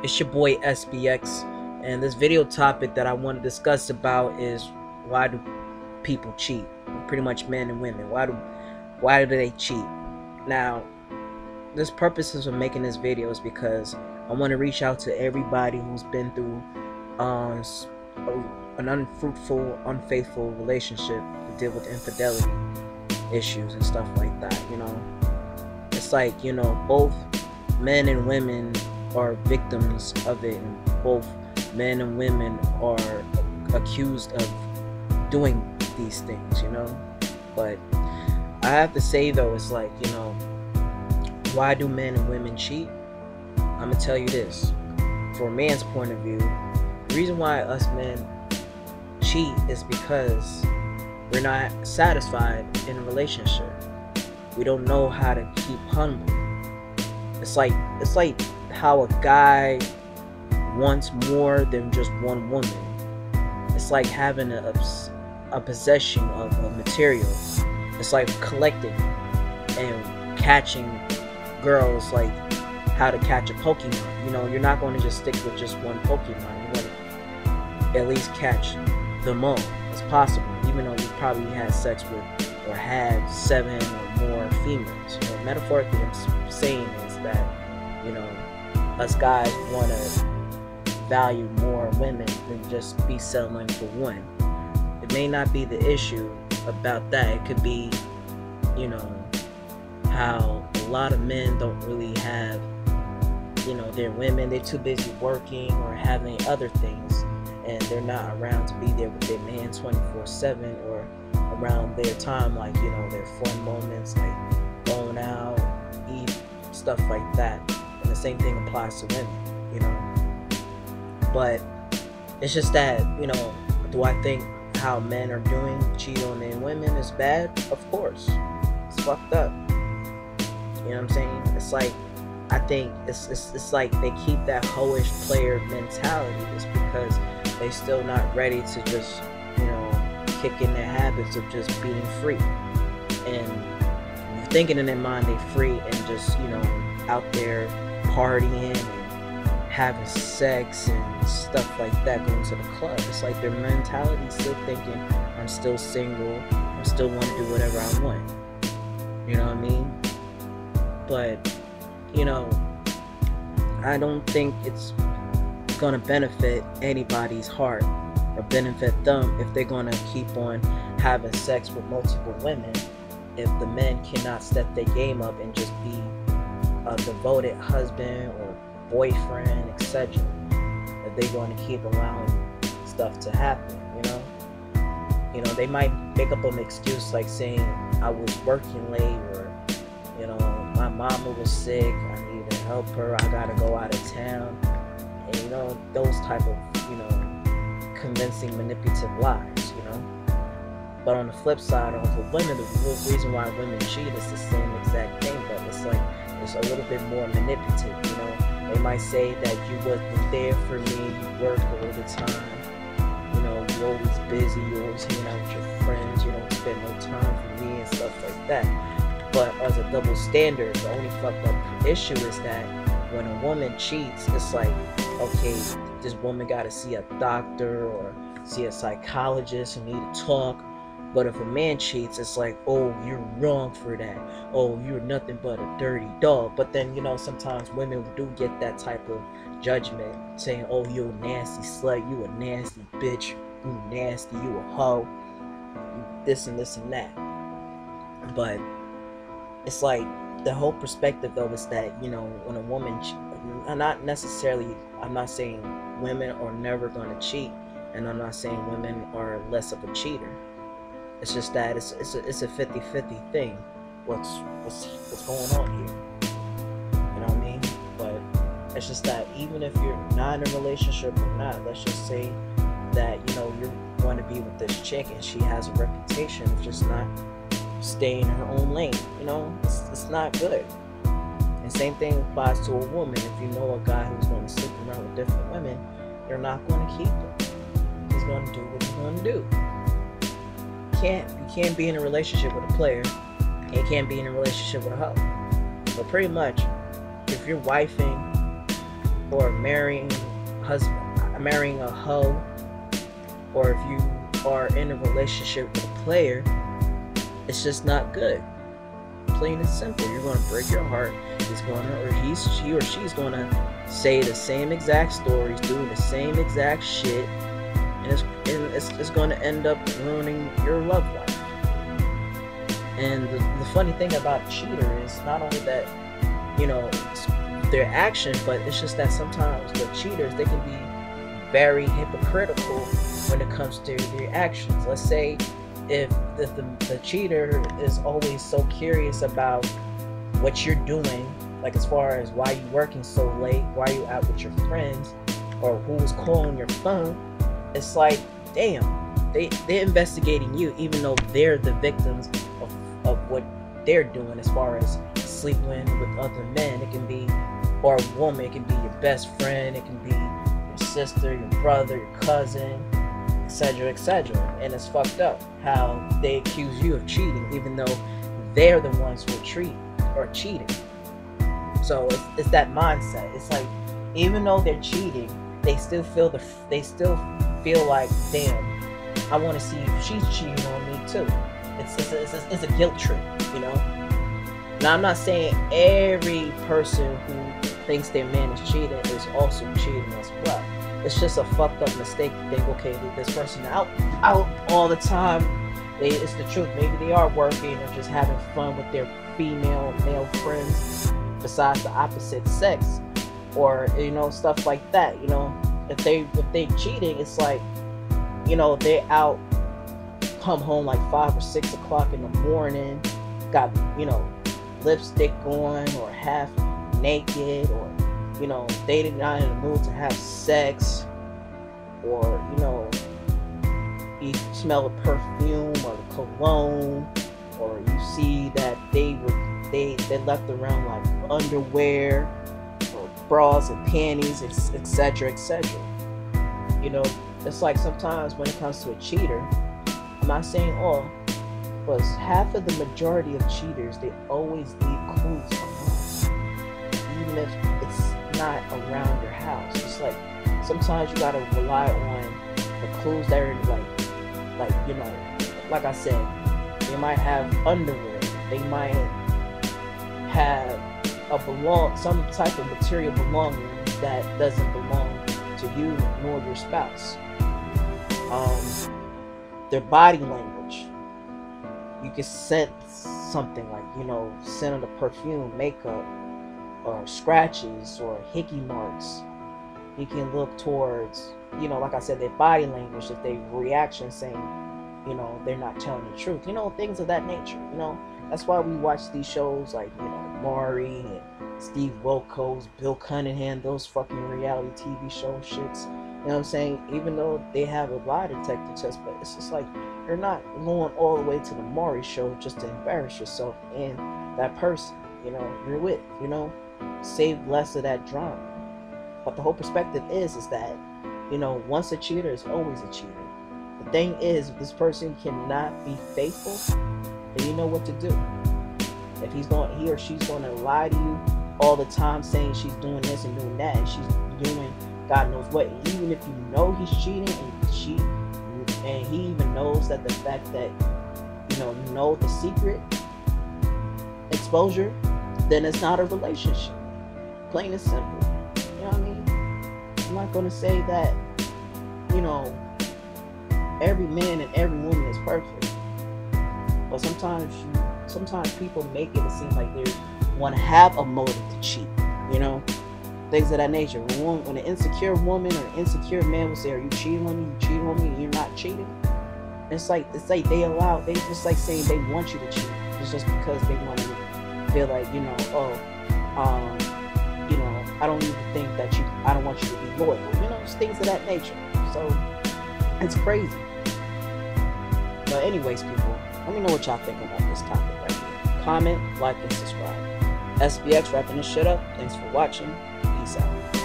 It's your boy SBX, and this video topic that I want to discuss about is why do people cheat? Pretty much men and women. Why do they cheat? Now, this purposes of making this video is because I want to reach out to everybody who's been through an unfruitful, unfaithful relationship to deal with infidelity issues and stuff like that. You know, it's like, you know, both men and women are victims of it, and both men and women are accused of doing these things, you know. But I have to say though, it's like, you know, why do men and women cheat? I'm gonna tell you this. From a man's point of view, the reason why us men cheat is because we're not satisfied in a relationship. We don't know how to keep humble. It's like how a guy wants more than just one woman. It's like having a possession of a material. It's like collecting and catching girls, like how to catch a Pokemon. You know, you're not going to just stick with just one Pokemon. You're going to at least catch them all as possible, even though you probably had sex with or had 7 or more females. You know, metaphorically, I'm saying is that, you know, us guys want to value more women than just be settling for one. It may not be the issue about that. It could be, you know, how a lot of men don't really have, you know, their women, they're too busy working or having other things, and they're not around to be there with their man 24/7 or around their time, like, you know, their fun moments, like going out, eat, stuff like that. And the same thing applies to women, you know. But it's just that, you know, do I think how men are doing, cheating on their women, is bad? Of course. It's fucked up. You know what I'm saying? It's like, I think it's like they keep that hoish player mentality is because they still not ready to just, you know, kick in their habits of just being free. And thinking in their mind they free and just, you know, out there partying and having sex and stuff like that, going to the club. It's like their mentality still thinking, I'm still single, I still want to do whatever I want. You know what I mean? But, you know, I don't think it's gonna benefit anybody's heart or benefit them if they're gonna keep on having sex with multiple women, if the men cannot step their game up and just be a devoted husband or boyfriend, etc. If they're going to keep allowing stuff to happen, you know. You know, they might make up an excuse like saying I was working late, or, you know, my mama was sick, I need to help her, I gotta go out of town, and, you know, those type of, you know, convincing, manipulative lies, you know. But on the flip side, for women, the real reason why women cheat is the same exact thing, but it's like, it's a little bit more manipulative, you know. They might say that you wasn't there for me, you work all the time, you know, you're always busy, you're always hanging out with your friends, you don't spend no time for me and stuff like that. But as a double standard, the only fucked up issue is that when a woman cheats, it's like, okay, this woman gotta see a doctor or see a psychologist and need to talk. But if a man cheats, it's like, oh, you're wrong for that. Oh, you're nothing but a dirty dog. But then, you know, sometimes women do get that type of judgment saying, oh, you a nasty slut, you a nasty bitch, you nasty, you a hoe, you this and this and that. But it's like, the whole perspective though is that, you know, when a woman, not necessarily, I'm not saying women are never going to cheat, and I'm not saying women are less of a cheater. It's just that it's a 50-50 thing. What's going on here? You know what I mean? But it's just that even if you're not in a relationship or not, let's just say that, you know, you're going to be with this chick and she has a reputation of just not staying in her own lane. You know, it's not good. And same thing applies to a woman. If you know a guy who's going to sleep around with different women, you're not going to keep him. He's going to do what he's going to do. You can't be in a relationship with a player, and you can't be in a relationship with a hoe. But pretty much, if you're wifing or marrying a hoe, or if you are in a relationship with a player, it's just not good. Plain and simple. You're gonna break your heart. He or she's gonna say the same exact stories, doing the same exact shit, and it's gonna end up ruining your love life. And the funny thing about a cheater is not only that, it's their action, but it's just that sometimes the cheaters, they can be very hypocritical when it comes to their actions. Let's say if the cheater is always so curious about what you're doing, like as far as why you working so late, why you out with your friends, or who's calling your phone, it's like, damn, they're investigating you, even though they're the victims of what they're doing as far as sleeping with other men. It can be, or a woman, it can be your best friend, it can be your sister, your brother, your cousin, etc., etc. And it's fucked up how they accuse you of cheating, even though they're the ones who are cheating. So it's that mindset. It's like, even though they're cheating, they still feel like, damn, I want to see if she's cheating on me too. It's a guilt trip, Now, I'm not saying every person who thinks their man is cheating is also cheating as well. It's just a fucked up mistake to think, okay, this person out all the time. It's the truth. Maybe they are working or just having fun with their male friends besides the opposite sex, or stuff like that. If they cheating, it's like, they're out, come home like 5 or 6 o'clock in the morning, got lipstick on, or half naked, or they not in the mood to have sex, or you smell the perfume or the cologne, or you see that they left around like underwear or bras and panties, etc., etc. It's like sometimes when it comes to a cheater, I'm not saying all, but half of the majority of cheaters, they always leave clues behind, even if it's not around your house. It's like sometimes you gotta rely on the clues that are like I said, they might have underwear, they might have some type of material belonging that doesn't belong to you nor your spouse. Their body language, you can sense something like, scent of the perfume, makeup, or scratches, or hickey marks. You can look towards, like I said, their body language, if they reaction saying, they're not telling the truth, things of that nature. That's why we watch these shows like, Maury and Steve Wilkos, Bill Cunningham, those fucking reality TV show shits. You know what I'm saying? Even though they have a lie detector test, but it's just like, you're not going all the way to the Maury show just to embarrass yourself and that person, you're with, save less of that drama. But the whole perspective is that, once a cheater is always a cheater. The thing is, if this person cannot be faithful, then you know what to do. If he or she's going to lie to you all the time, saying she's doing this and doing that, and she's doing God knows what, and even if you know he's cheating, and he even knows that the fact that the secret exposure, then it's not a relationship. Plain and simple. You know what I mean? I'm not going to say that every man and every woman is perfect, but sometimes people make it seem like they want to have a motive to cheat, things of that nature. When an insecure woman or an insecure man will say, "Are you cheating on me? You cheating on me?" and you're not cheating. It's like they just like saying they want you to cheat. It's just because they want to feel like, I don't even think that I don't want you to be loyal. It's things of that nature. So it's crazy. But anyways, people, let me know what y'all think about this topic right here. Comment, like, and subscribe. SBX wrapping this shit up. Thanks for watching. Peace out.